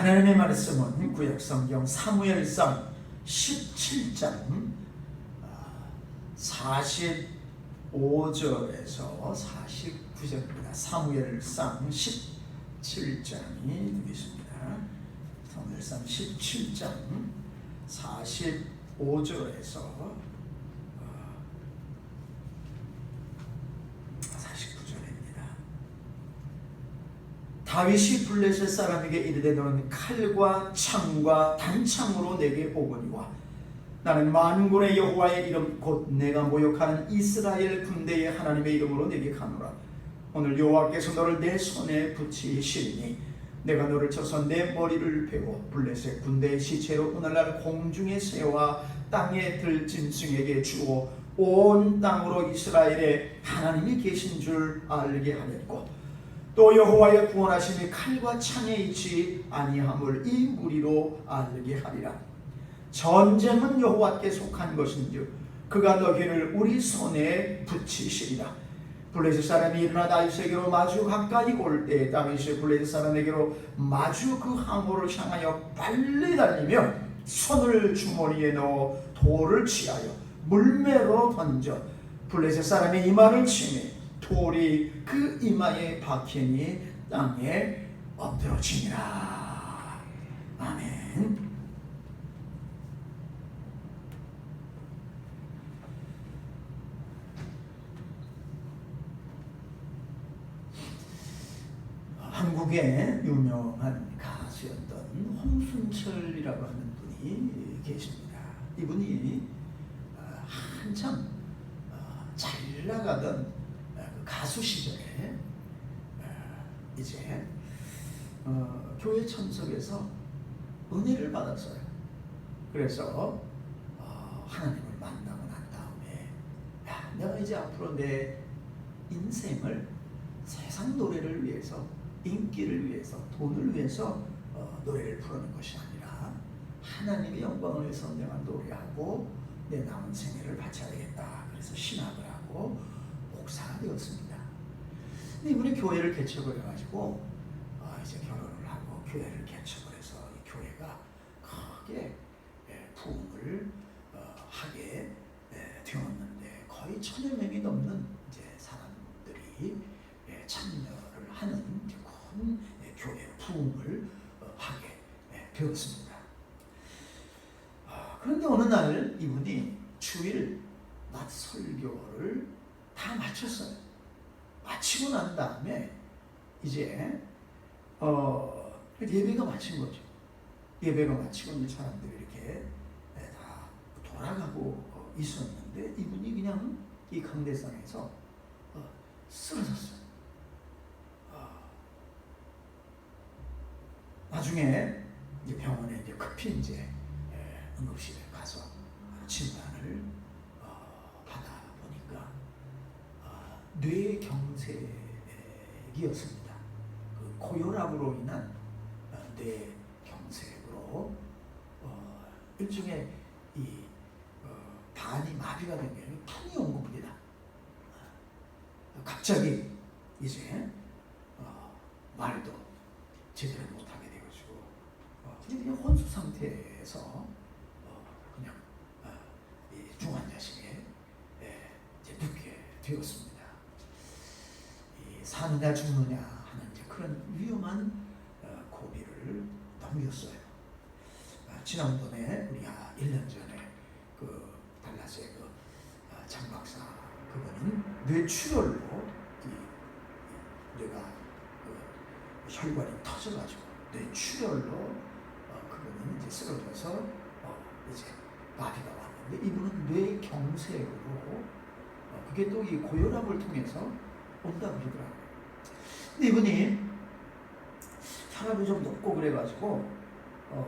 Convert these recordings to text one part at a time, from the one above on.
하나님의 말씀은 구약성경 사무엘상 17장 45절에서 49절입니다. 사무엘상 17장이 되겠습니다. 사무엘상 17장 45절에서 49절입니다. 다윗이 블레셋 사람에게 이르되 너는 칼과 창과 단창으로 내게 오거니와 나는 만군의 여호와의 이름 곧 내가 모욕하는 이스라엘 군대의 하나님의 이름으로 내게 가노라. 오늘 여호와께서 너를 내 손에 붙이시리니 내가 너를 쳐서 내 머리를 베고 블레셋 군대의 시체로 오늘날 공중의 새와 땅의 들짐승에게 주고 온 땅으로 이스라엘에 하나님이 계신 줄 알게 하였고 또 여호와의 구원하심이 칼과 창에 있지 아니함을 이 무리로 알게 하리라. 전쟁은 여호와께 속한 것인즉 그가 너희를 우리 손에 붙이시리라. 블레셋 사람이 일어나 다윗에게로 마주 가까이 올 때 다윗이 블레셋 사람에게로 마주 그 항구를 향하여 빨리 달리며 손을 주머니에 넣어 돌을 취하여 물매로 던져 블레셋 사람의 이마를 치매 돌이 그 이마에 박히니 땅에 엎드러지니라. 아멘. 한국의 유명한 가수였던 홍순철이라고 하는 분이 계십니다. 이분이 한참 잘 나가던 가수 시절에 이제 교회 참석에서 은혜를 받았어요. 그래서 하나님을 만나고 난 다음에 내가 이제 앞으로 내 인생을 세상 노래를 위해서, 인기를 위해서, 돈을 위해서 노래를 부르는 것이 아니라 하나님의 영광을 위해서 내가 노래하고 내 남은 생애를 바쳐야 되겠다. 그래서 신학을 하고 목사가 되었습니다. 근데 이분이 교회를 개척을 해가지고 이제 결혼을 하고 교회를 개척을 해서 이 교회가 크게 부흥을 하게 되었는데 거의 1000여 명이 넘는 이제 사람들이 참여를 하는 큰 교회 부흥을 하게 되었습니다. 그런데 어느 날 이분이 주일 낮 설교를 다 마쳤어요. 마치고 난 다음에 이제 예배가 마친 거죠. 예배가 마치고 있는 사람들이 이렇게 다 돌아가고 있었는데 이분이 그냥 이 강대상에서 쓰러졌어요. 나중에 이제 병원에 이제 급히 이제 응급실에 가서 진단을 받아 보니까 뇌경색이었습니다. 그 고혈압으로 인한 뇌경색으로 일종의 이 반이 마비가 된 게 풍이 온 겁니다. 갑자기 이제 말도 제대로 못하게 되어지고 그냥 혼수 상태에서 그냥 중환자실에 이제 눕게 되었습니다. 사느냐 죽느냐 하는 이제 그런 위험한 고비를 넘겼어요. 지난번에 우리가 1년 전에 그 달라스의 그 장 박사 그분은 뇌출혈로 뇌가 혈관이 터져가지고 뇌출혈로 그분은 이제 쓰러져서 이제 마비가 왔는데 이분은 뇌경색으로 그게 또 이 고혈압을 통해서 온다고 그러더라고요. 근데 이분이 혈압이 좀 높고 그래가지고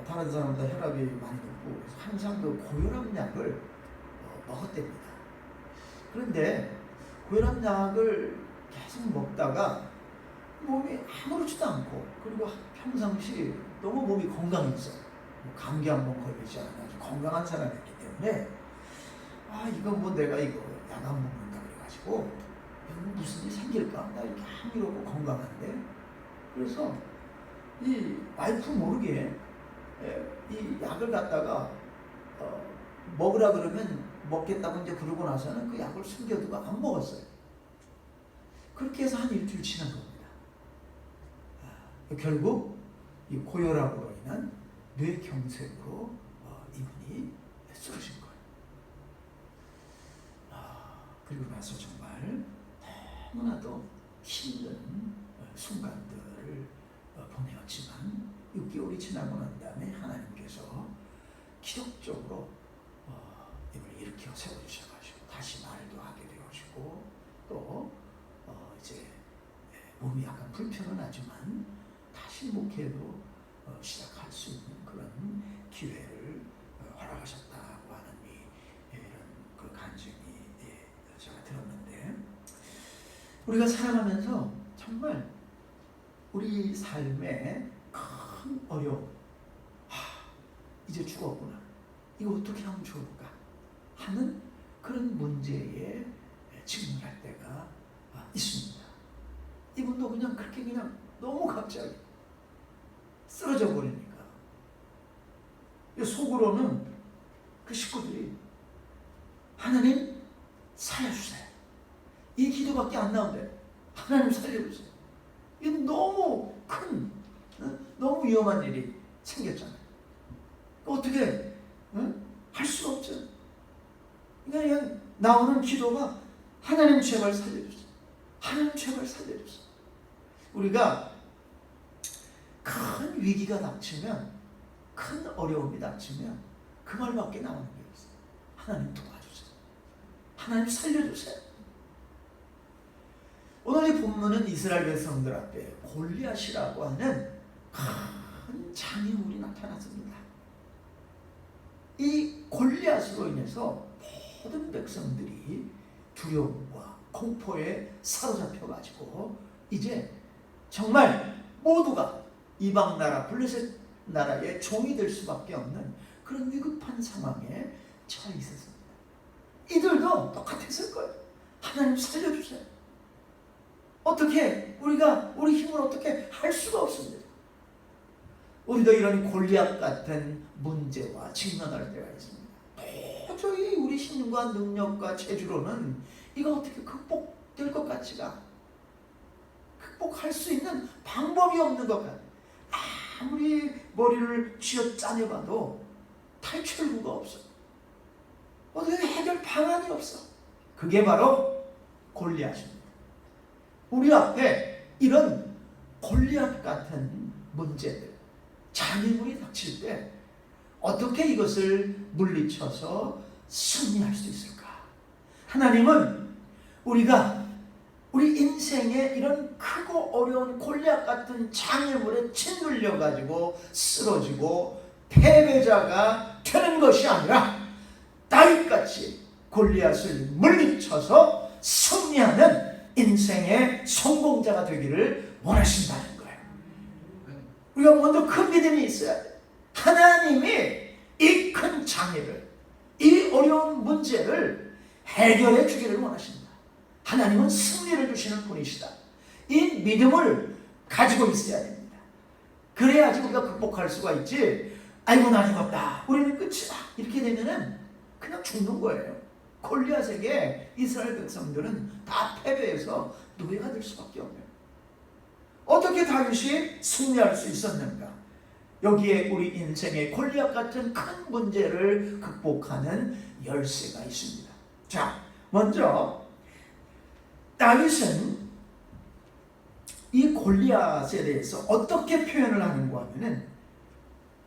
다른 사람보다 혈압이 많이 높고 그래서 항상 그 고혈압 약을 먹었답니다. 그런데 고혈압 약을 계속 먹다가 몸이 아무렇지도 않고 그리고 평상시 너무 몸이 건강했어. 감기 한번 걸리지 않아 아주 건강한 사람이었기 때문에 이건 뭐 내가 이거 약 안 먹는다 그래가지고 무슨 일이 생길까? 나 이렇게 항이롭고 건강한데 그래서 이 와이프 모르게 이 약을 갖다가 먹으라 그러면 먹겠다고 이제 그러고 나서는 그 약을 숨겨두고 안 먹었어요. 그렇게 해서 한 일주일 지난 겁니다. 결국 이 고혈압으로 인한 뇌경색으로 이분이 쓰러진 거예요. 그리고 나서 정말 너무나도 힘든 순간들을 보내었지만 6개월이 지나고 난 다음에 하나님께서 기적적으로 이분을 일으켜 세워주셔가지고 다시 말도 하게 되어지고 또 이제 몸이 약간 불편은 하지만 다시 목회도 시작할 수 있는 그런 기회를 허락하셨다고 하는 이런 그 간증이 제가 들었는데, 우리가 살아가면서 정말 우리 삶에 큰 어려움, 이제 죽었구나, 이거 어떻게 하면 좋을까 하는 그런 문제에 직면할 때가 있습니다. 이분도 그냥 그렇게 그냥 너무 갑자기 쓰러져 버리니까 속으로는 그 식구들이 하나님 살려주세요, 이 기도밖에 안 나오는데 하나님 살려주세요. 이게 너무 큰, 너무 위험한 일이 생겼잖아요. 어떻게 할 수가 없죠. 그냥 나오는 기도가 하나님 제발 살려주세요, 하나님 제발 살려주세요. 우리가 큰 위기가 닥치면, 큰 어려움이 닥치면 그 말밖에 나오는 게 없어요. 하나님 도와주세요, 하나님 살려주세요. 오늘 이 본문은 이스라엘 백성들 앞에 골리앗이라고 하는 큰 장애물이 나타났습니다. 이 골리앗으로 인해서 모든 백성들이 두려움과 공포에 사로잡혀가지고 이제 정말 모두가 이방 나라 블레셋 나라의 종이 될 수밖에 없는 그런 위급한 상황에 처해 있었습니다. 이들도 똑같았을 거예요. 하나님 살려주세요. 어떻게 우리 힘을 어떻게 할 수가 없습니다. 우리도 이런 골리앗 같은 문제와 직면할 때가 있습니다. 도저히 우리 힘과 능력과 재주로는 이거 어떻게 극복될 것 같지가, 극복할 수 있는 방법이 없는 것 같아요. 아무리 머리를 쥐어 짜내봐도 탈출구가 없어. 어떻게 해결 방안이 없어. 그게 바로 골리앗입니다. 우리 앞에 이런 골리앗 같은 문제들, 장애물이 닥칠 때 어떻게 이것을 물리쳐서 승리할 수 있을까? 하나님은 우리 인생에 이런 크고 어려운 골리앗 같은 장애물에 짓눌려 가지고 쓰러지고 패배자가 되는 것이 아니라 다윗같이 골리앗을 물리쳐서 승리하는 인생의 성공자가 되기를 원하신다는 거예요. 우리가 먼저 큰 믿음이 있어야 돼요. 하나님이 이 큰 장애를, 이 어려운 문제를 해결해 주기를 원하십니다. 하나님은 승리를 주시는 분이시다. 이 믿음을 가지고 있어야 됩니다. 그래야지 우리가 극복할 수가 있지. 아이고 나 죽었다, 우리는 끝이다, 이렇게 되면은 그냥 죽는 거예요. 골리앗에게 이스라엘 백성들은 다 패배해서 노예가 될 수밖에 없네요. 어떻게 다윗이 승리할 수 있었는가? 여기에 우리 인생의 골리앗 같은 큰 문제를 극복하는 열쇠가 있습니다. 자, 먼저 다윗은 이 골리앗에 대해서 어떻게 표현을 하는가 하면은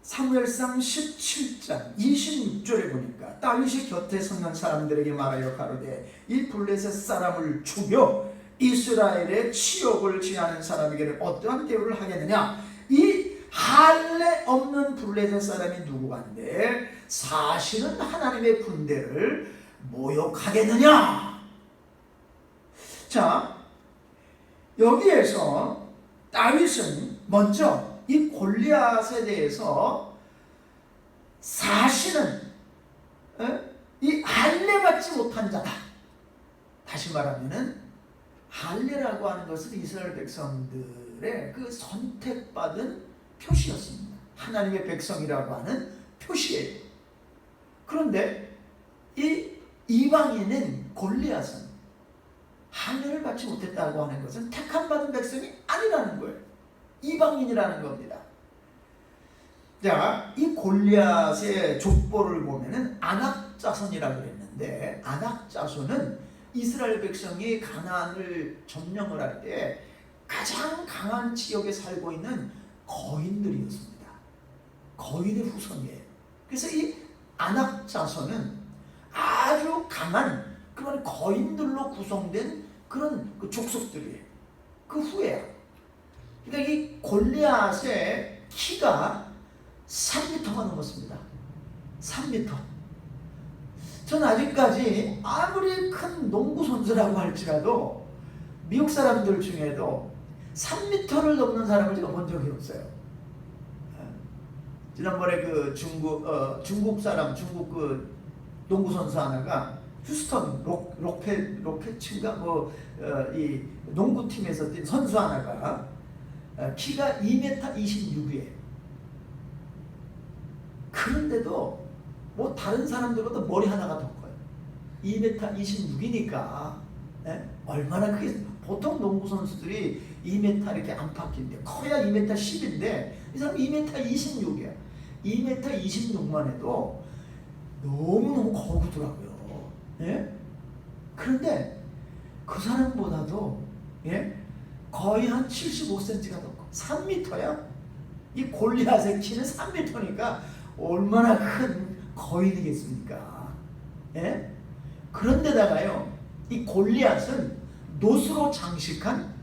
사무엘상 17장 26절에 보니까 다윗이 곁에 서는 사람들에게 말하여 가로되 이 블레셋 사람을 죽여 이스라엘의 치욕을 지하는 사람에게는 어떠한 대우를 하겠느냐? 이 할례 없는 블레셋 사람이 누구간데 사실은 하나님의 군대를 모욕하겠느냐? 자, 여기에서 다윗은 먼저 이 골리앗에 대해서 사실은 이 할례 받지 못한 자다. 다시 말하면은 할례라고 하는 것은 이스라엘 백성들의 그 선택받은 표시였습니다. 하나님의 백성이라고 하는 표시예요. 그런데 이 이방인인 골리앗은 할례를 받지 못했다고 하는 것은 택함 받은 백성이 아니라는 거예요. 이방인이라는 겁니다. 자, 이 골리앗의 족보를 보면은 아낙 자손이라고 그랬는데, 아낙 자손은 이스라엘 백성이 가나안을 점령을 할 때 가장 강한 지역에 살고 있는 거인들이었습니다. 거인의 후손이에요. 그래서 이 아낙 자손은 아주 강한 그런 거인들로 구성된 그런 그 족속들이에요. 그 후에야. 그러니까 이 골리앗의 키가 3m가 넘었습니다. 3m. 전 아직까지 아무리 큰 농구 선수라고 할지라도 미국 사람들 중에도 3m를 넘는 사람을 제가 본 적이 없어요. 지난번에 그 중국 사람, 중국 그 농구 선수 하나가 휴스턴 로켓츠인가 이 농구팀에서 뛴 선수 하나가 키가 2m 26이에요. 그런데도 뭐 다른 사람들보다 머리 하나가 더 커요. 2m 26이니까 얼마나 크게. 보통 농구 선수들이 2m 이렇게 안팎인데 커야 2m 10인데 이 사람 2m 26이야. 2m 26만 해도 너무너무 거구더라고요. 예? 그런데 그 사람보다도 거의 한 75cm가 더 커. 3m야. 이 골리앗의 키는 3m니까 얼마나 큰 거인이겠습니까? 예? 그런데다가요, 이 골리앗은 노스로 장식한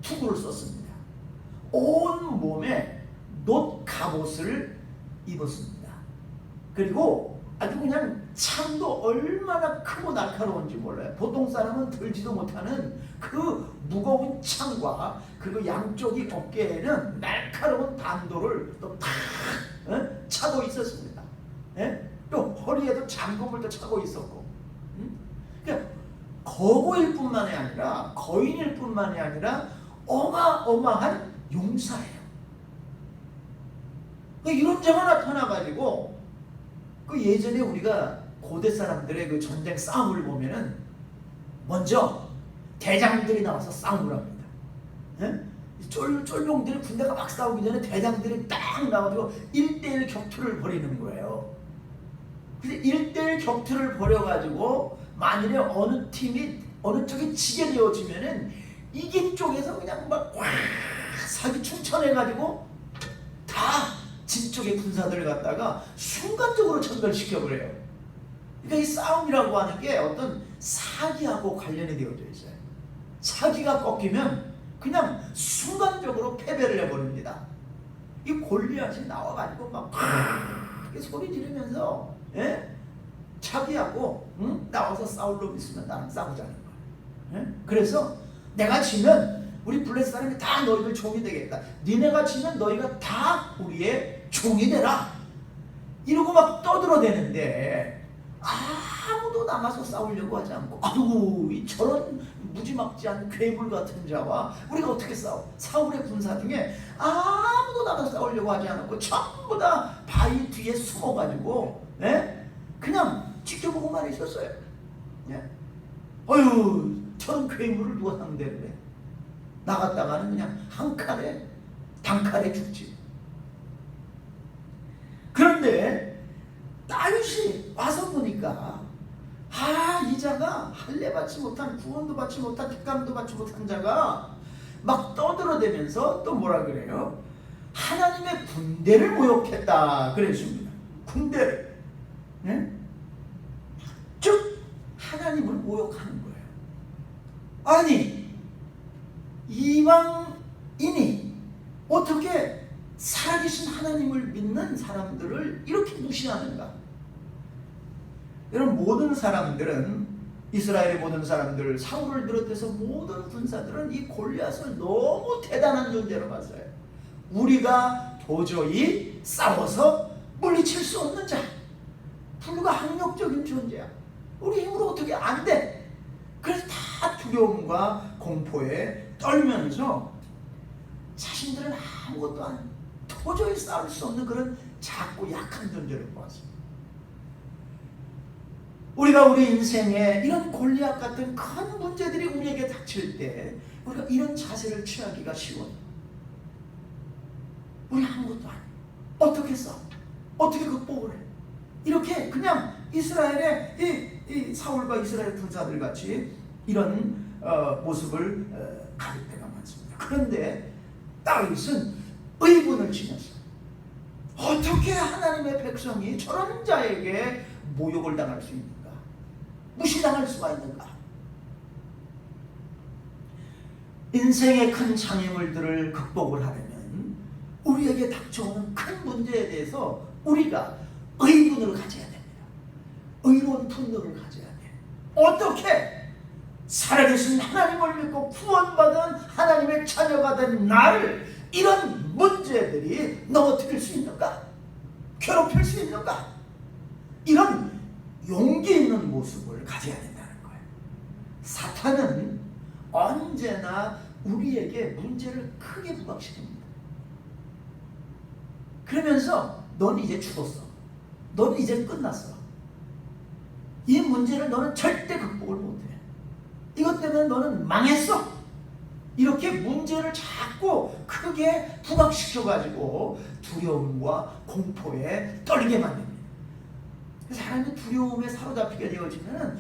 투구를 썼습니다. 온 몸에 놋 갑옷을 입었습니다. 그리고 아주 그냥 창도 얼마나 크고 날카로운지 몰라요. 보통 사람은 들지도 못하는 그 무거운 창과 그리고 양쪽이 어깨에는 날카로운 단도를 또 탁 차고 있었습니다. 또 허리에도 장갑을 또 차고 있었고. 그러니까 거구일 뿐만이 아니라 거인일 뿐만이 아니라 어마어마한 용사예요. 이런 자가 나타나가지고 그 예전에 우리가 고대 사람들의 그 전쟁 싸움을 보면은 먼저 대장들이 나와서 싸움을 합니다. 쫄병들이 군대가 막 싸우기 전에 대장들이 딱 나와가지고 1대1 격투를 벌이는 거예요. 근데 1대1 격투를 벌여가지고 만일에 어느 팀이 어느 쪽이 지게 되어지면은 이긴 쪽에서 그냥 막 사기 충천해가지고 다 진 쪽의 군사들을 갖다가 순간적으로 전멸시켜버려요. 그러니까 이 싸움이라고 하는 게 어떤 사기하고 관련이 되어져 있어요. 사기가 꺾이면 그냥 순간적으로 패배를 해버립니다. 이 골리앗이 나와가지고 막 소리 지르면서 자기하고 나와서 싸울 놈 있으면 나랑 싸우자는 거야. 그래서 내가 지면 우리 블레셋 사람이 다 너희들 종이 되겠다. 니네가 지면 너희가 다 우리의 종이 되라. 이러고 막 떠들어대는데 아무도 나가서 싸우려고 하지 않고, 아이고 저런 무지막지한 괴물 같은 자와 우리가 어떻게 싸워? 사울의 군사 중에 아무도 나가서 싸우려고 하지 않고 전부 다 바위 뒤에 숨어가지고 그냥 지켜보고만 있었어요. 어휴 저런 괴물을 누가 상대를 해? 나갔다가는 그냥 한 칼에 단칼에 죽지. 그런데 다윗이 와서 보니까 이 자가 할례 받지 못한, 구원도 받지 못한, 택감도 받지 못한 자가 막 떠들어대면서 또 뭐라 그래요? 하나님의 군대를 모욕했다 그랬습니다. 군대를. 즉 하나님을 모욕하는 거예요. 아니 이방인이 어떻게 살아계신 하나님을 믿는 사람들을 이렇게 무시하는가? 여러분 모든 사람들은, 이스라엘의 모든 사람들, 사울을 비롯해서 모든 군사들은 이 골리앗을 너무 대단한 존재로 봤어요. 우리가 도저히 싸워서 물리칠 수 없는 자, 불가항력적인 존재야. 우리 힘으로 어떻게 안 돼. 그래서 다 두려움과 공포에 떨면서 자신들은 아무것도 도저히 싸울 수 없는 그런 작고 약한 존재를 보았습니다. 우리가 우리 인생에 이런 골리앗 같은 큰 문제들이 우리에게 닥칠 때 우리가 이런 자세를 취하기가 쉬워요. 우리 아무것도 안 해. 어떻게 싸워? 어떻게 극복을 해? 이렇게 그냥 이스라엘의 이 사울과 이스라엘 군사들 같이 이런 모습을 가질 때가 많습니다. 그런데 다윗은 의분을 지녔어요. 어떻게 하나님의 백성이 저런 자에게 모욕을 당할 수 있는가? 무시당할 수가 있는가? 인생의 큰 장애물들을 극복을 하려면 우리에게 닥쳐오는 큰 문제에 대해서 우리가 의분을 가져야 됩니다. 의로운 분노를 가져야 돼. 어떻게 살아계신 하나님을 믿고 구원받은 하나님의 자녀가 된 나를 이런 문제들이 넘어뜨릴 수 있는가? 괴롭힐 수 있는가? 이런 용기 있는 모습을 가져야 된다는 거예요. 사탄은 언제나 우리에게 문제를 크게 부각시킵니다. 그러면서 넌 이제 죽었어. 넌 이제 끝났어. 이 문제를 너는 절대 극복을 못해. 이것 때문에 너는 망했어. 이렇게 문제를 자꾸 크게 부각시켜가지고 두려움과 공포에 떨게 만듭니다. 사람이 두려움에 사로잡히게 되어지면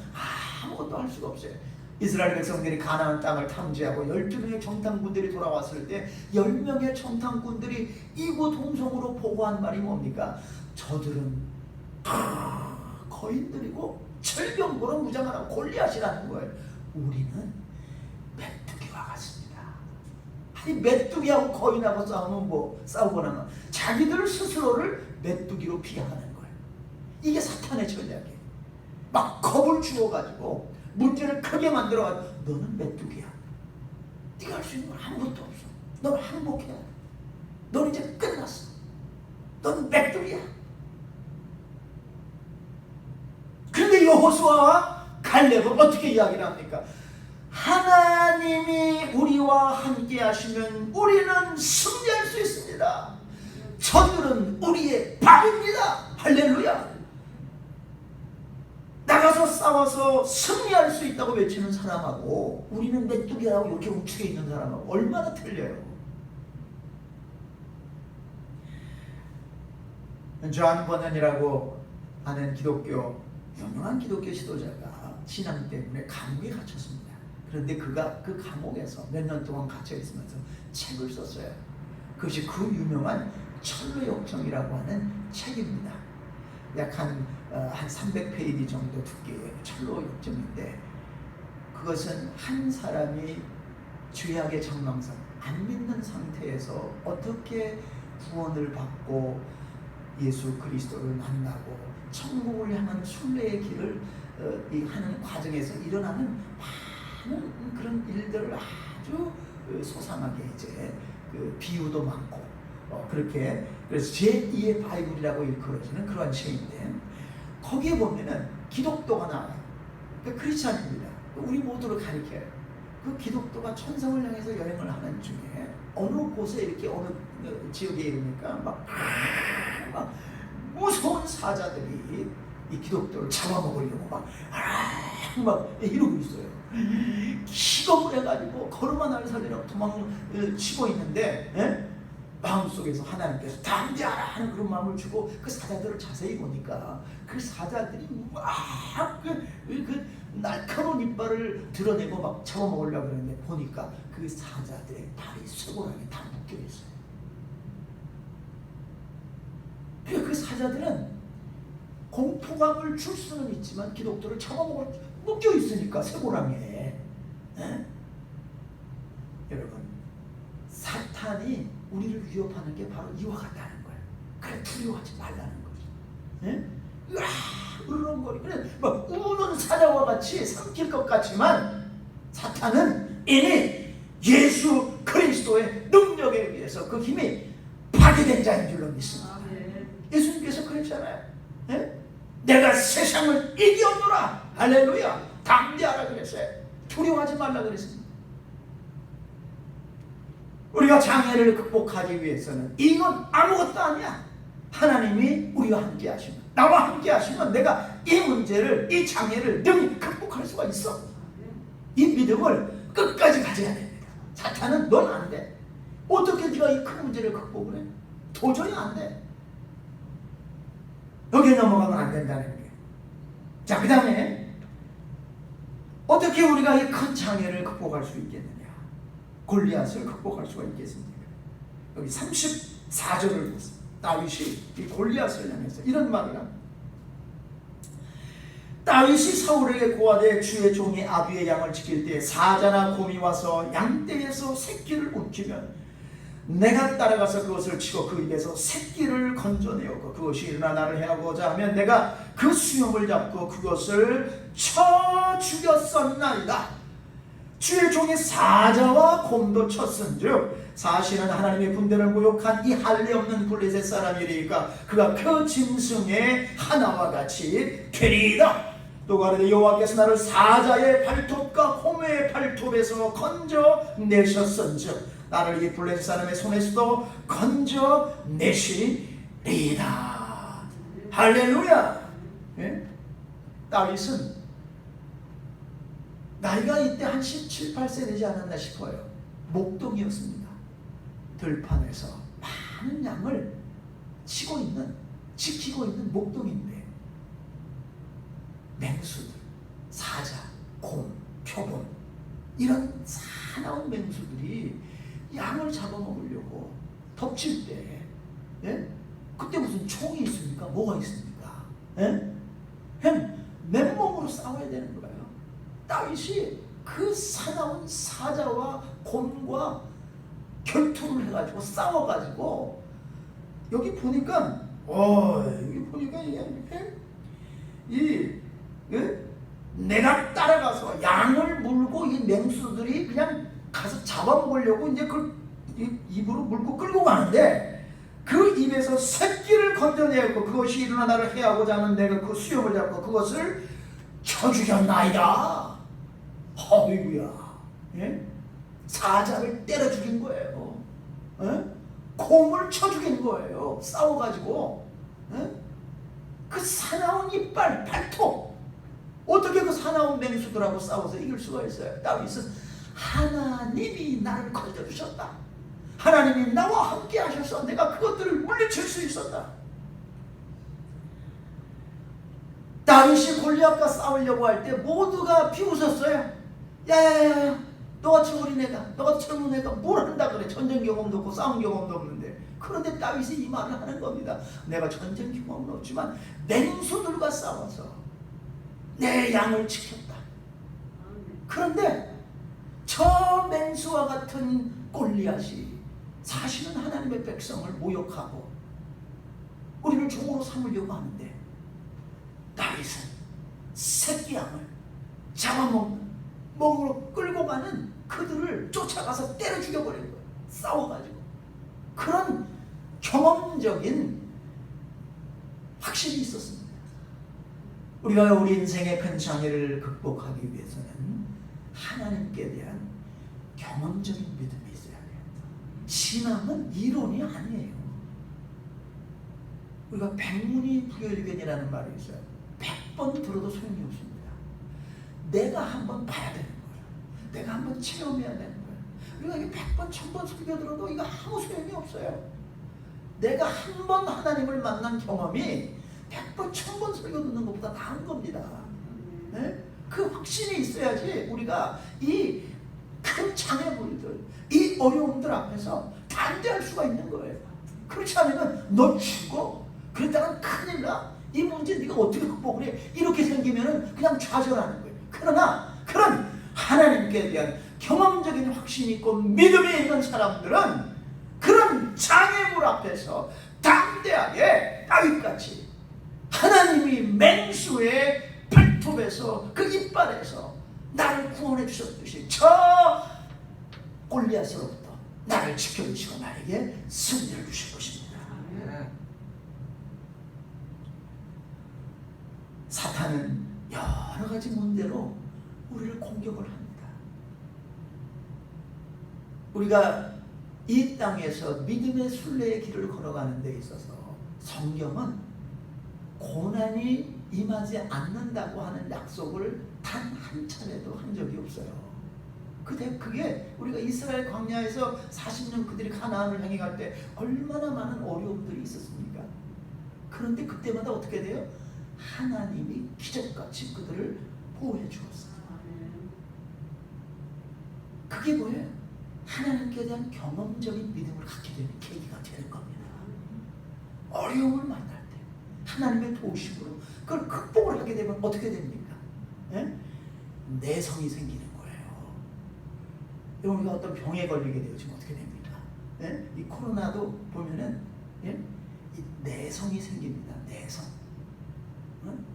아무것도 할 수가 없어요. 이스라엘 백성들이 가나안 땅을 탐지하고 12명의 정탐꾼들이 돌아왔을 때 10명의 정탐꾼들이 이곳 홍성으로 보고한 말이 뭡니까? 저들은 거인들이고 철병거로 무장하는 골리앗이라는 거예요. 우리는 메뚜기와 같습니다. 아니 메뚜기하고 거인하고 싸우면 싸우고 나면 자기들 스스로를 메뚜기로 비하하는 거예요. 이게 사탄의 전략이에요. 막 겁을 주어가지고 문제를 크게 만들어가지고 너는 메뚜기야. 네가 할 수 있는 건 아무것도 없어. 너는 항복해야 돼. 너는 이제 끝났어. 너는 메뚜기야. 그런데 여호수아와 갈렙은 어떻게 이야기를 합니까? 하나님이 우리와 함께 하시면 우리는 승리할 수 있습니다. 저들은 우리의 밥입니다. 할렐루야. 나가서 싸워서 승리할 수 있다고 외치는 사람하고 우리는 메뚜기라고 이렇게 우측에 있는 사람하고 얼마나 틀려요. 존 버넌이라고 하는 유명한 기독교 지도자가 신앙 때문에 감옥에 갇혔습니다. 그런데 그가 그 감옥에서 몇 년 동안 갇혀 있으면서 책을 썼어요. 그것이 그 유명한 철로역정이라고 하는 책입니다. 약 한 300페이지 정도 두께의 철로역정인데 그것은 한 사람이 죄악의 장망성, 안 믿는 상태에서 어떻게 구원을 받고 예수 그리스도를 만나고 천국을 향한 순례의 길을 하는 과정에서 일어나는 많은 그런 일들을 아주 소상하게 이제 비유도 많고 그렇게 그래서 제2의 바이블이라고 일컬어지는 그러한 책인데 거기에 보면은 기독도가 나와요. 그러니까 크리스찬입니다. 우리 모두를 가리켜요. 그 기독도가 천성을 향해서 여행을 하는 중에 어느 곳에 이렇게 어느 지역에 이르니까 막 무서운 사자들이 이 기독도를 잡아먹으려고 막 이러고 있어요. 기겁을 해가지고 걸음만 날 살리라고 도망치고 있는데 마음속에서 하나님께서 담대하라 하는 그런 마음을 주고 그 사자들을 자세히 보니까 그 사자들이 막 그 날카로운 이빨을 드러내고 막 잡아먹으려고 그러는데 보니까 그 사자들의 발이 쇠고랑에 다 묶여 있어요. 그 사자들은 공포감을 줄 수는 있지만 기독도를 잡아먹을 묶여 있으니까 쇠고랑에. 여러분 사탄이 우리를 위협하는 게 바로 이와 같다는 거예요. 그래 두려워하지 말라는 거죠. 으르렁거리 그래 막 우는 사자와 같이 삼킬 것 같지만 사탄은 이미 예수 그리스도의 능력에 의해서 그 힘이 파괴된 자인 줄로 믿습니다. 예수님께서 그랬잖아요. 내가 세상을 이겼노라. 할렐루야. 담대하라 그랬어요. 두려워하지 말라 그랬습니다. 우리가 장애를 극복하기 위해서는 이건 아무것도 아니야. 하나님이 우리와 함께 하시면, 나와 함께 하시면 내가 이 문제를, 이 장애를 능히 극복할 수가 있어. 이 믿음을 끝까지 가져야 됩니다. 사탄은 넌 안 돼. 어떻게 네가 이 큰 문제를 극복을 해? 도저히 안 돼. 여기에 넘어가면 안 된다는 거예요. 자, 그 다음에 어떻게 우리가 이 큰 장애를 극복할 수 있겠느냐? 골리앗을 극복할 수가 있겠습니까? 여기 34절을 보세요. 다윗이 이 골리앗을 향해서 이런 말을 합니다. 다윗이 사울에게 고하되 주의 종이 아비의 양을 지킬 때 사자나 곰이 와서 양떼에서 새끼를 움키면 내가 따라가서 그것을 치고 그 입에서 새끼를 건져내었고 그것이 일어나 나를 해하고자 하면 내가 그 수염을 잡고 그것을 쳐 죽였었나이다. 주의 종이 사자와 곰도 쳤은즉 사실은 하나님의 군대를 모욕한 이 할례 없는 블레셋 사람이리까 그가 그 짐승의 하나와 같이 되리이다. 또 가로되 여호와께서 나를 사자의 발톱과 곰의 발톱에서 건져내셨은즉 나를 이 블레셋 사람의 손에서도 건져내시리이다. 할렐루야. 예? 다윗은 나이가 이때 한 17, 18세 되지 않았나 싶어요. 목동이었습니다. 들판에서 많은 양을 지키고 있는 목동인데 맹수들, 사자, 곰, 표범 이런 사나운 맹수들이 양을 잡아먹으려고 덮칠 때, 예? 그때 무슨 총이 있습니까? 뭐가 있습니까? 예? 그냥 맨몸으로 싸워야 되는 거예요. 다윗이 그 사나운 사자와 곰과 결투를 해가지고 싸워가지고 여기 보니까 내가 따라가서 양을 물고 이 맹수들이 그냥 가서 잡아먹으려고 이제 그 입으로 물고 끌고 가는데 그 입에서 새끼를 건져내었고 그것이 일어나 나를 해하고자 하는 내가 그 수염을 잡고 그것을 쳐 죽였나이다. 허이구야. 예? 사자를 때려 죽인 거예요. 예? 곰을 쳐 죽인 거예요. 싸워가지고. 예? 그 사나운 이빨, 발톱. 어떻게 그 사나운 맹수들하고 싸워서 이길 수가 있어요? 다윗은 하나님이 나를 건져주셨다. 하나님이 나와 함께 하셔서 내가 그것들을 물리칠 수 있었다. 다윗이 골리앗과 싸우려고 할 때 모두가 비웃었어요. 야야야야, 너같이 어린 애가, 너같이 젊은 애가 뭘 한다 그래. 전쟁 경험도 없고 싸운 경험도 없는데. 그런데 다윗이 이 말을 하는 겁니다. 내가 전쟁 경험은 없지만 맹수들과 싸워서 내 양을 지켰다. 그런데 저 맹수와 같은 골리앗이 사실은 하나님의 백성을 모욕하고 우리를 종으로 삼으려고 하는데 다윗은 새끼 양을 먹으러 끌고 가는 그들을 쫓아가서 때려 죽여버린 거예요. 싸워가지고. 그런 경험적인 확신이 있었습니다. 우리가 우리 인생의 큰 장애를 극복하기 위해서는 하나님께 대한 경험적인 믿음이 있어야 돼요. 신앙은 이론이 아니에요. 우리가 백문이 불여일견이라는 말이 있어요. 100번 들어도 소용이 없습니다. 내가 한번 봐야 되는 거예요. 내가 한번 체험해야 되는 거예요. 우리가 이게 100번, 1000번 설교 들어도 이거 아무 소용이 없어요. 내가 한 번 하나님을 만난 경험이 100번, 1000번 설교 듣는 것보다 나은 겁니다. 네? 그 확신이 있어야지 우리가 이 큰 장애물들, 이 어려움들 앞에서 반대할 수가 있는 거예요. 그렇지 않으면 너 죽어. 그랬다간 큰일 나. 이 문제 네가 어떻게 극복을 해? 이렇게 생기면 그냥 좌절하는 거예요. 그러나 그런 하나님께 대한 경험적인 확신이 있고 믿음이 있는 사람들은 그런 장애물 앞에서 담대하게 다윗같이 하나님이 맹수의 발톱에서 그 이빨에서 나를 구원해 주셨듯이 저 골리앗으로부터 나를 지켜주시고 나에게 승리를 주실 것입니다. 사탄은 여러 가지 문제로 우리를 공격을 합니다. 우리가 이 땅에서 믿음의 순례의 길을 걸어가는 데 있어서 성경은 고난이 임하지 않는다고 하는 약속을 단 한 차례도 한 적이 없어요. 그게 우리가 이스라엘 광야에서 40년 그들이 가나안을 향해 갈 때 얼마나 많은 어려움들이 있었습니까? 그런데 그때마다 어떻게 돼요? 하나님이 기적같이 그들을 보호해 주었어요. 그게 뭐예요? 하나님께 대한 경험적인 믿음을 갖게 되는 계기가 될 겁니다. 어려움을 만날 때 하나님의 도우심으로 그걸 극복을 하게 되면 어떻게 됩니까? 예? 내성이 생기는 거예요. 우리가 어떤 병에 걸리게 되어지면 어떻게 됩니까? 예? 이 코로나도 보면은 예? 이 내성이 생깁니다. 내성.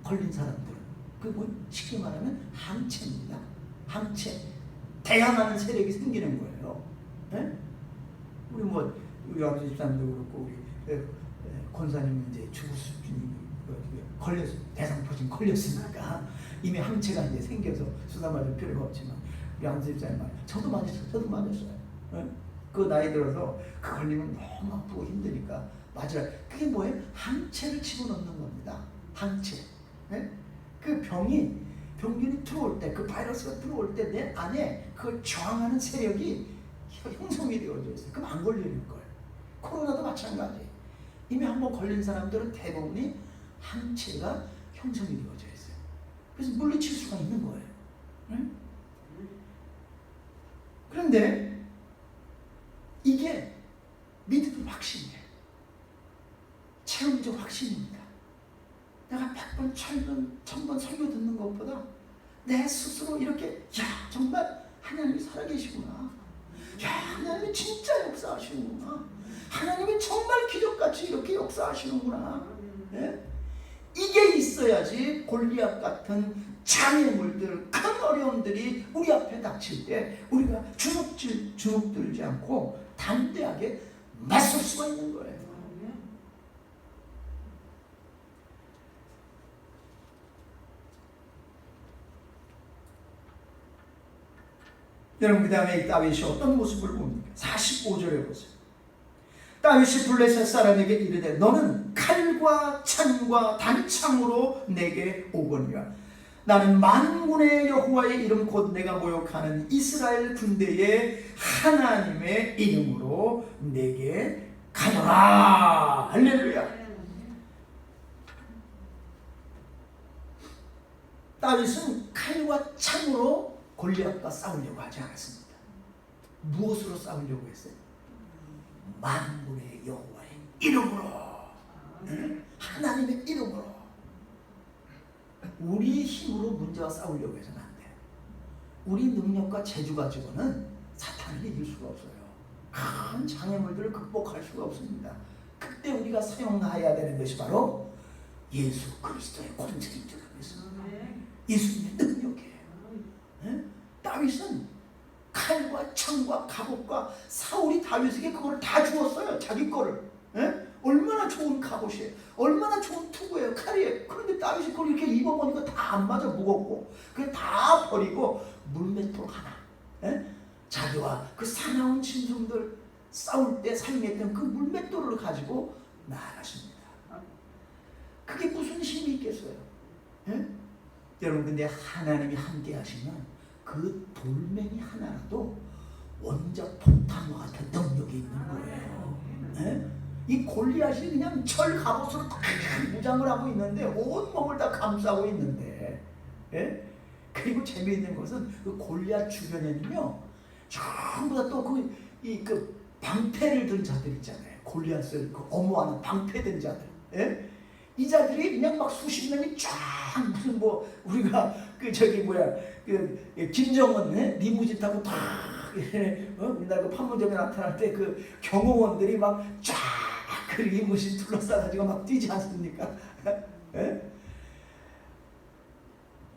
걸린 사람들은 그 뭐 쉽게 말하면 항체입니다. 항체. 대항하는 세력이 생기는 거예요. 예? 우리 아버지 집사님도 그렇고 우리 권사님은 이제 주부수님이 걸렸 대상포진 걸렸으니까 이미 항체가 이제 생겨서 수사 맞을 필요가 없지만 우리 아버지 집사님 말 저도 맞았어요. 예? 그 나이 들어서 그 걸리면 너무 아프고 힘드니까 맞으라. 그게 뭐예요? 항체를 집어넣는 겁니다. 항체. 예? 그 병균이 들어올 때, 그 바이러스가 들어올 때 내 안에 그걸 저항하는 세력이 형성이 되어져 있어요. 그럼 안 걸리는 거예요. 코로나도 마찬가지. 이미 한번 걸린 사람들은 대부분이 항체가 형성이 되어져 있어요. 그래서 물리칠 수가 있는 거예요. 응? 그런데 이게 믿음의 확신이에요. 체험적 확신입니다. 내가 100번, 1000번 설교 듣는 것보다 내 스스로 이렇게 야 정말 하나님이 살아계시구나. 야 하나님이 진짜 역사하시는구나. 하나님이 정말 기적같이 이렇게 역사하시는구나. 네? 이게 있어야지 골리앗 같은 장애물들, 큰 어려움들이 우리 앞에 닥칠 때 우리가 주눅들지 않고 담대하게 맞설 수가 있는 거예요. 여러분, 그 다음에 이 다윗이 어떤 모습을 봅니까? 45절에 보세요. 다윗이 블레셋 사람에게 이르되 너는 칼과 창과 단창으로 내게 오거니와 나는 만군의 여호와의 이름 곧 내가 모욕하는 이스라엘 군대의 하나님의 이름으로 내게 가노라. 할렐루야. 다윗은 칼과 창으로 골리앗과 싸우려고 하지 않았습니다. 무엇으로 싸우려고 했어요? 만군의 여호와의 이름으로. 하나님의 이름으로. 우리 힘으로 문제와 싸우려고 해서는 안 돼요. 우리 능력과 재주 가지고는 사탄을 이길 수가 없어요. 큰 장애물들을 극복할 수가 없습니다. 그때 우리가 사용해야 되는 것이 바로 예수 그리스도의 권세를 드러내서 예수님의 능력이에요. 다윗은 칼과 창과 갑옷과 사울이 다윗에게 그걸 다 주었어요. 자기 거를. 얼마나 좋은 갑옷이에요. 얼마나 좋은 투구예요. 칼이에요. 그런데 다윗이 그걸 이렇게 입어보니까 다 안 맞아. 무겁고 그게 다 버리고 물맷돌 하나, 자기와 그 사나운 짐승들 싸울 때 사용했던 그 물맷돌을 가지고 나아가십니다. 그게 무슨 힘이 있겠어요? 여러분, 근데 하나님이 함께 하시면 그 돌멩이 하나라도 원자 폭탄과 같은 능력이 있는 거예요. 이 골리앗이 그냥 철 갑옷으로 다 무장을 하고 있는데 온 몸을 다 감싸고 있는데, 그리고 재미있는 것은 그 골리앗 주변에는요 전부 다 또 그 방패를 든 자들 있잖아요. 골리앗을 그 엄호하는 방패 든 자들. 이 자들이 그냥 막 수십 명이 쫙 무슨 뭐 우리가 그 저기 뭐야 그 김정은 리무진 타고 다 우리나라 그 판문점에 나타날 때 그 경호원들이 막 쫙 그 리무진 둘러싸가지고 막 뛰지 않습니까?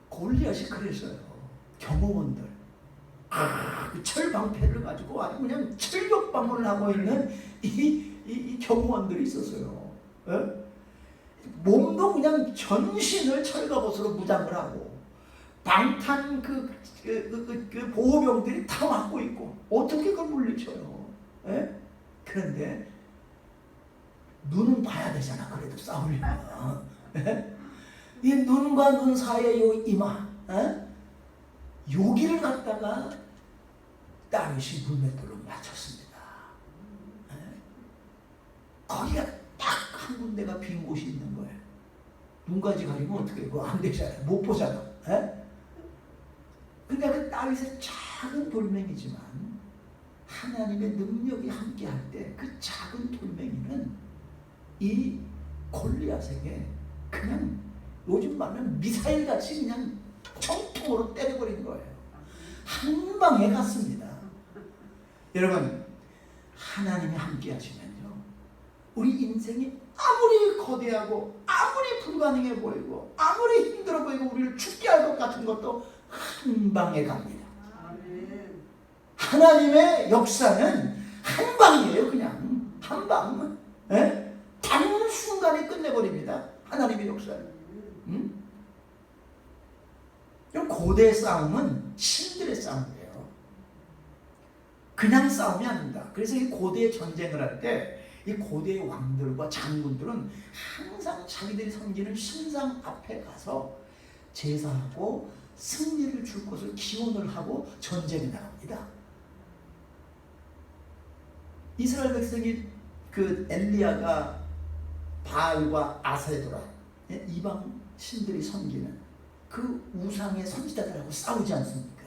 골리앗이 그랬어요. 경호원들 그 철방패를 가지고 아주 그냥 철벽방문을 하고 있는 이 경호원들이 있었어요. 몸도 그냥 전신을 철갑옷으로 무장을 하고 방탄 그 보호병들이 다 막고 있고 어떻게 그걸 물리쳐요? 그런데 눈은 봐야 되잖아. 그래도 싸우려면. 이 눈과 눈 사이에 요 이마, 여기를 갖다가 다윗이 물맷돌로 맞췄습니다. 거기가 딱 한 군데가 빈 곳이 있는 거예요. 눈까지 가리면 어떻게 그거 안 되잖아요. 못 보잖아. 그러니까 그 다윗의 작은 돌멩이지만 하나님의 능력이 함께할 때 그 작은 돌멩이는 이 골리앗에게 그냥 요즘 말하면 미사일같이 그냥 정통으로 때려버린 거예요. 한 방에 갔습니다. 여러분, 하나님이 함께 하시면요, 우리 인생이 아무리 거대하고 아무리 불가능해 보이고 아무리 힘들어 보이고 우리를 죽게 할 것 같은 것도 한 방에 갑니다. 하나님의 역사는 한 방이에요. 그냥 한 방. 단 순간에 끝내버립니다. 하나님의 역사는. 고대 싸움은 신들의 싸움이에요. 그냥 싸움이 아닙니다. 그래서 이 고대 전쟁을 할 때 이 고대 왕들과 장군들은 항상 자기들이 섬기는 신상 앞에 가서 제사하고 승리를 줄 것을 기원을 하고 전쟁에 나갑니다. 이스라엘 백성이 그 엘리야가 바알과 아세도라, 이방 신들이 섬기는 그 우상의 선지자들하고 싸우지 않습니까?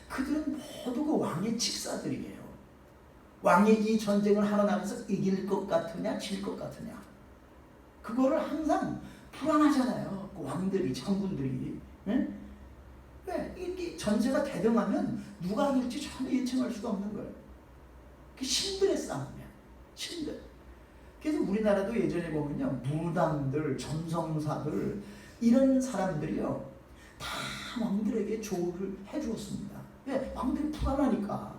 그들은 모두 그 왕의 직사들이에요. 왕이 이 전쟁을 하러 나가서 이길 것 같으냐 질 것 같으냐, 그거를 항상 불안하잖아요. 그 왕들이, 장군들이. 왜? 이 전쟁가 대등하면 누가 이길지 전혀 예측할 수가 없는 거예요. 그게 신들의 싸움이야. 신들. 그래서 우리나라도 예전에 보면요, 무당들, 점성사들, 이런 사람들이요 다 왕들에게 조를 해주었습니다. 왜? 왕들이 불안하니까.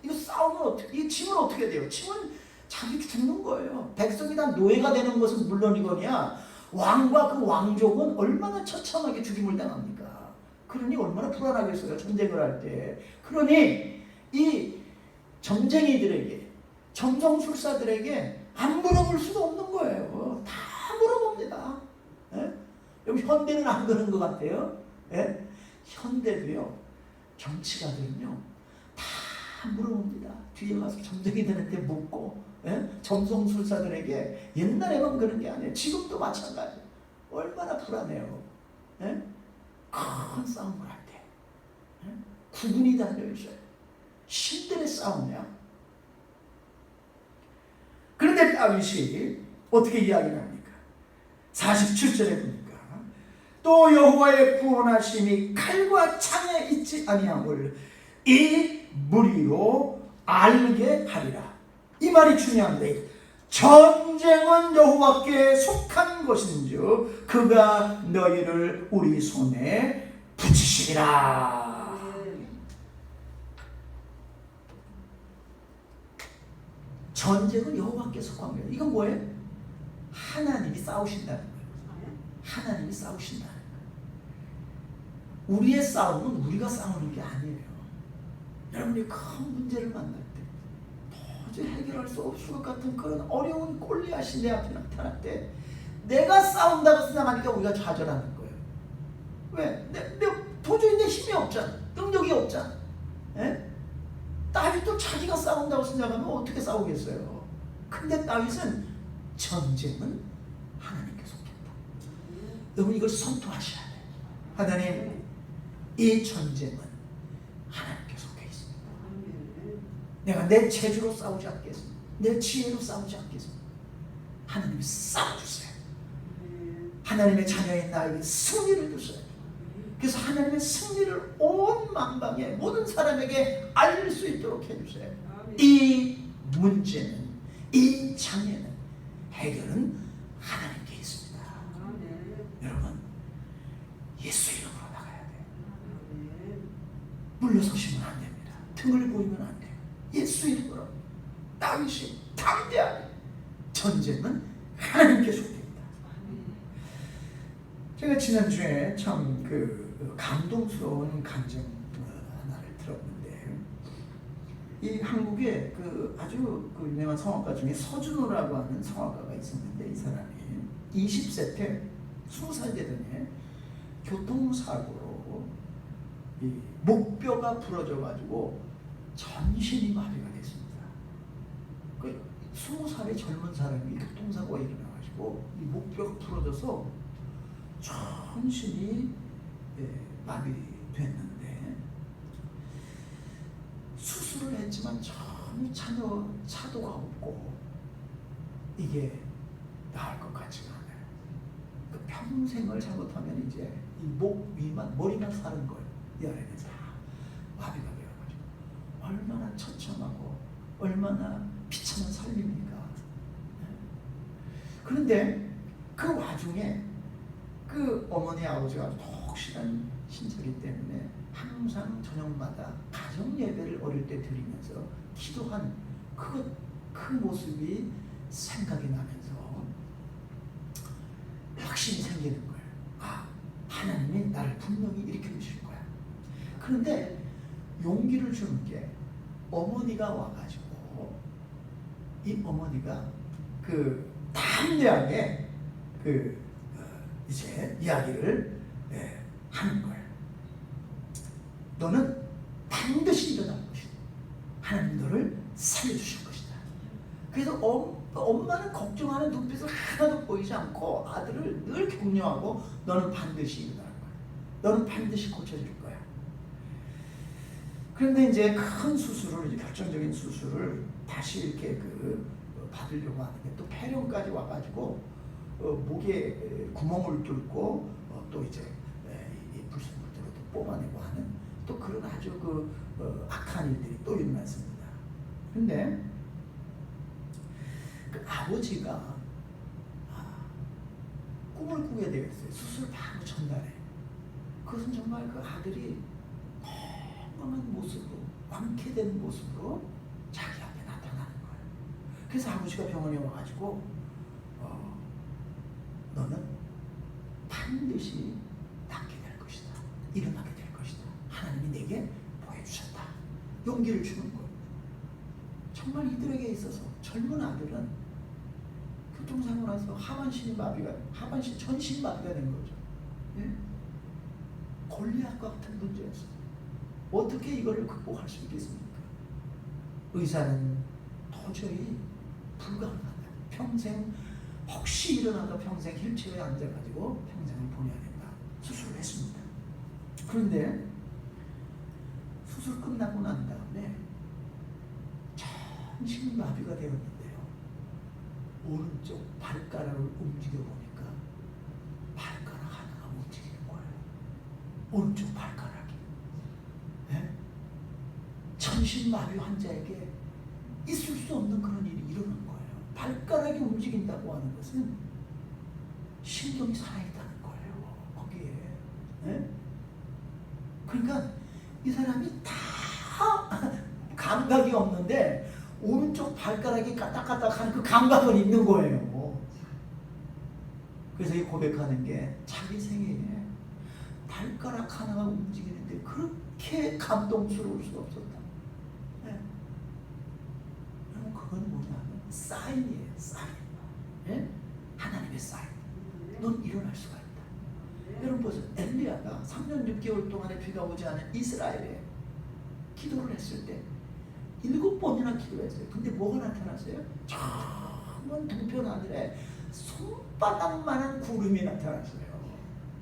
이거 싸우면 어떻게, 이거 지면 어떻게 돼요? 지면 자기 죽는 거예요. 백성이 다 노예가 되는 것은 물론이거니와 왕과 그 왕족은 얼마나 처참하게 죽임을 당합니까? 그러니 얼마나 불안하겠어요, 전쟁을 할 때. 그러니 이 점쟁이들에게, 점성술사들에게 안 물어볼 수가 없는 거예요. 다 물어봅니다. 여기 현대는 안 그런 것 같아요. 현대도요, 정치가들은요 다 물어봅니다. 뒤에 가서 점쟁이들한테 묻고, 점성술사들에게. 옛날에만 그런 게 아니에요. 지금도 마찬가지예요. 얼마나 불안해요. 큰 싸움을 할 때 구분이 달려있어요. 신들의 싸움이야. 그런데 다윗이 어떻게 이야기를 합니까? 47절에 보니까 또 여호와의 구원하심이 칼과 창에 있지 아니함을 이 무리로 알게 하리라. 이 말이 중요한데, 전쟁은 여호와께 속한 것인즉 그가 너희를 우리 손에 붙이시리라. 전쟁은 여호와께 속한 거예요. 이건 뭐예요? 하나님이 싸우신다는 거예요. 하나님이 싸우신다는 거예요. 우리의 싸움은 우리가 싸우는 게 아니에요. 여러분이 큰 문제를 만날 때, 도저히 해결할 수 없을 것 같은 그런 어려운 골리앗이 내 앞에 나타날 때, 내가 싸운다고 생각하니까 우리가 좌절하는 거예요. 왜? 도저히 내 힘이 없잖아. 능력이 없잖아. 다윗도 자기가 싸운다고 생각하면 어떻게 싸우겠어요? 근데 다윗은 전쟁은 하나님께 속했다. 여러분, 이걸 선포하셔야 돼요. 하나님, 이 전쟁은 하나님께 속해 있습니다. 내가 내 체주로 싸우지 않겠습니다. 내 지혜로 싸우지 않겠습니다. 하나님이 싸워주세요. 하나님의 자녀인 나에게 승리를 주세요. 그래서 하나님의 승리를 온 만방에 모든 사람에게 알릴 수 있도록 해주세요. 이 문제는, 이 장애는, 해결은 하나님께 있습니다. 여러분, 예수 이름으로 나가야 돼요. 물러서시면 안 됩니다. 등을 보이면 안 돼요. 예수 이름으로 다윗이 담대하게, 전쟁은 하나님께 속됩니다. 제가 지난주에 참 감동스러운 간증 하나를 들었는데, 이 한국에 그 아주 그 유명한 성악가 중에 서준호라고 하는 성악가가 있었는데, 이 사람이 20세 때 20살 되던 해 교통사고로 이 목뼈가 부러져 가지고 전신이 마비가 됐습니다. 그 20살의 젊은 사람이 교통사고가 일어나 가지고 이 목뼈가 부러져서 전신이 마비됐는데, 수술을 했지만 전혀 차도가 없고 이게 나을 것 같지가 않아요. 그 평생을 잘못하면 이제 이 목 위만 머리만 사는 거예요. 이 아래는 다 마비가 되어가지고 얼마나 처참하고 얼마나 비참한 삶입니까? 그런데 그 와중에 그 어머니 아버지가 독실한 신자이기 때문에 항상 저녁마다 가정 예배를 어릴 때 드리면서 기도한 그 모습이 생각이 나면서 확신이 생기는 거예요. 아, 하나님이 나를 분명히 일으켜 주실 거야. 그런데 용기를 주는 게 어머니가 와가지고, 이 어머니가 그 담대하게 이제 이야기를 하는 거예요. 너는 반드시 일어날 것이다. 하나님 너를 살려주실 것이다. 그래서 엄마는 걱정하는 눈빛을 하나도 보이지 않고 아들을 늘 격려하고, 너는 반드시 일어날 거야. 너는 반드시 고쳐질 거야. 그런데 이제 큰 수술을, 이제 결정적인 수술을 다시 이렇게 받으려고 하는데, 또 폐렴까지 와가지고 목에 구멍을 뚫고 또 이제 불순물들을 또 뽑아내고 하는 또 그런 아주 악한 일들이 또 일어났습니다. 근데 그 아버지가 꿈을 꾸게 되었어요. 수술 바로 전날에. 그것은 정말 그 아들이 건강한 모습으로, 완쾌된 모습으로 자기 앞에 나타나는 거예요. 그래서 아버지가 병원에 와가지고 너는 반드시 낫게 될 것이다. 일어나게 될 것이다. 하나님이 내게 보여주셨다. 용기를 주는 거예요. 정말 이들에게 있어서 젊은 아들은 교통사고 나서 하반신 전신 마비가 된 거죠. 예? 골리앗과 같은 문제였어요. 어떻게 이거를 극복할 수 있겠습니까? 의사는 도저히 불가능하다. 평생 혹시 일어나도 평생 휠체어에 앉아가지고 평생을 보내야 된다. 수술을 했습니다. 그런데 수술 끝나고 난 다음에 전신이 마비가 되었는데요. 오른쪽 발가락을 움직여보니까 발가락 하나가 움직이는 거예요. 오른쪽 발가락이. 네? 전신 마비 환자에게 있을 수 없는 그런 일이 일어난 거예요. 발가락이 움직인다고 하는 것은 신경이 살아있다는 거예요. 거기에. 네? 그러니까 이 사람이 다 감각이 없는데 오른쪽 발가락이 까딱까딱 하는 그 감각은 있는 거예요. 그래서 이 고백하는 게 자기 생애에 발가락 하나가 움직이는데 그렇게 감동스러울 수가 없었다. 네. 그건 뭐냐면 사인이에요. 사인. 네? 하나님의 사인. 넌 일어날 수가 있다. 여러분 보세요. 엘리야가 3년 6개월 동안에 비가 오지 않은 이스라엘에 기도를 했을 때 7번이나 기도했어요. 근데 뭐가 나타났어요? 정말 동편 하늘에 손바닥만한 구름이 나타났어요.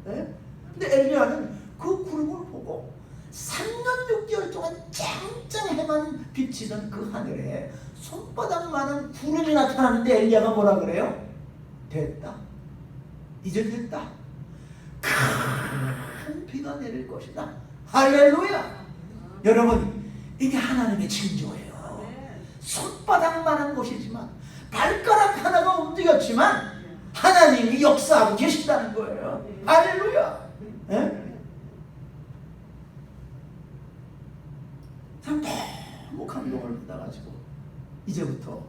네? 근데 엘리야는 그 구름을 보고 3년 6개월 동안 쨍쨍해만 비치던 그 하늘에 손바닥만한 구름이 나타나는데 엘리야가 뭐라 그래요? 됐다. 이제 됐다. 큰 비가 내릴 것이다. 할렐루야. 여러분, 이게 하나님의 징조예요. 손바닥만한 곳이지만 발가락 하나가 움직였지만 하나님이 역사하고 계신다는 거예요. 할렐루야. 네? 참 너무 감동을 받아가지고 이제부터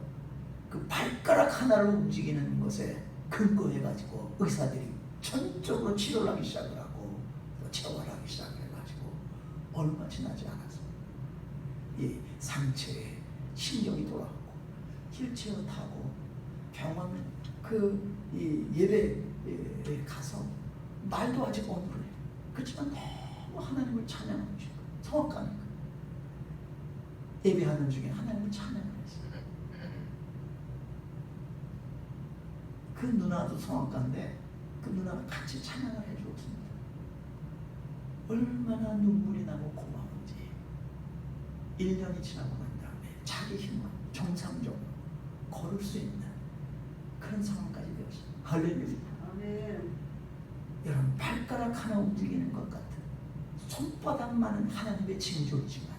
그 발가락 하나를 움직이는 것에 근거해가지고 의사들이 전적으로 치료를 하기 시작을 하고 체험을 하기 시작을 해가지고 얼마 지나지 않았어요. 이 상체에 신경이 돌아오고 휠체어 타고 병원 이 예배에 가서 말도 아직 언어를 해요. 그렇지만 너무 하나님을 찬양하고 싶고 성악가는 거예요. 예배하는 중에 하나님을 찬양을 했어요. 그 누나도 성악가인데 그 누나가 같이 찬양을 해주었습니다. 얼마나 눈물이 나고 고마운지 1년이 지나고 난 다음에 자기 힘으로 정상적으로 걸을 수 있는 그런 상황까지 되었어요. 할렐루야. 아멘. 여러분 발가락 하나 움직이는 것 같은 손바닥만은 하나님의 징조이지만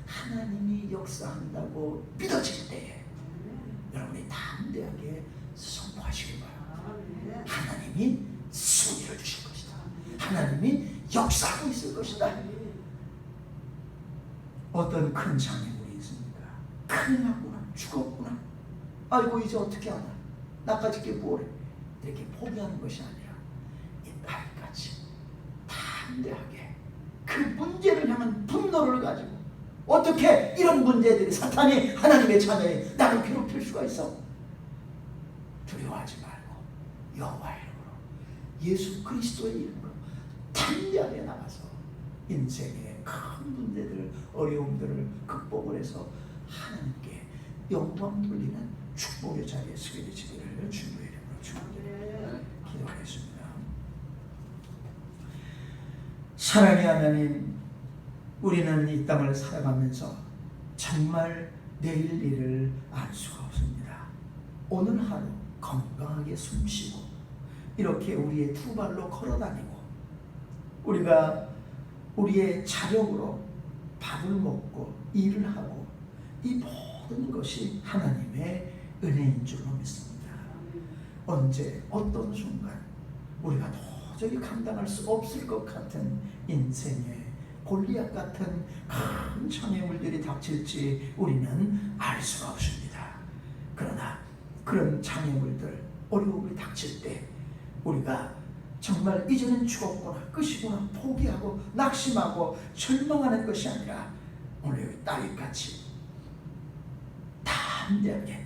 하나님이 역사한다고 믿어질 때에 여러분이 담대하게 선포하시기 바랍니다. 하나님이 승리를 주실 것이다. 하나님이 역사하고 있을 것이다. 어떤 큰 장애물이 있습니까? 큰일 났구나, 죽었구나, 아이고 이제 어떻게 하나, 나까지 게 뭐래, 이렇게 포기하는 것이 아니라 이 딸같이 담대하게 그 문제를 향한 분노를 가지고 어떻게 이런 문제들이 사탄이 하나님의 자녀에 나를 괴롭힐 수가 있어? 두려워하지 말고 여호와의 이름으로, 예수 그리스도의 이름으로 담대하게 나가서 인생의 큰 문제들, 어려움들을 극복을 해서 하나님께 영광 돌리는 축복의 자리에 서게 되시기를 주님의 이름으로 축원드립니다. 기도하겠습니다. 사랑의 하나님, 우리는 이 땅을 살아가면서 정말 내일 일을 알 수가 없습니다. 오늘 하루 건강하게 숨쉬고 이렇게 우리의 두 발로 걸어다니고 우리가 우리의 자력으로 밥을 먹고 일을 하고 이 모든 것이 하나님의 은혜인 줄로 믿습니다. 언제 어떤 순간 우리가 도저히 감당할 수 없을 것 같은 인생의 골리앗 같은 큰 장애물들이 닥칠지 우리는 알 수가 없습니다. 그러나 그런 장애물들, 어려움이 닥칠 때 우리가 정말 이제는 죽었구나, 끝이구나 포기하고 낙심하고 절망하는 것이 아니라 오늘 딸같이 담대하게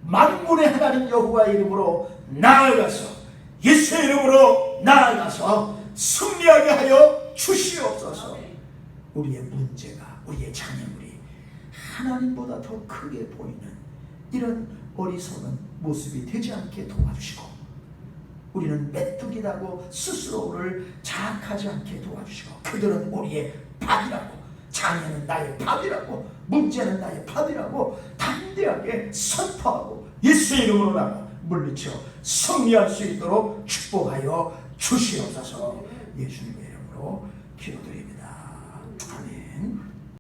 만군의 하나님 여호와의 이름으로 나아가서 예수의 이름으로 나아가서 승리하게 하여 주시옵소서. 우리의 문제가, 우리의 장애물이 하나님보다 더 크게 보이는 이런 어리석은 모습이 되지 않게 도와주시고 우리는 메뚜기라고 스스로를 자학하지 않게 도와주시고 그들은 우리의 밥이라고, 장애는 나의 밥이라고, 문제는 나의 밥이라고 담대하게 선포하고 예수의 이름으로 나가 물리쳐 승리할 수 있도록 축복하여 주시옵소서. 예수님의 이름으로 기도드립니다.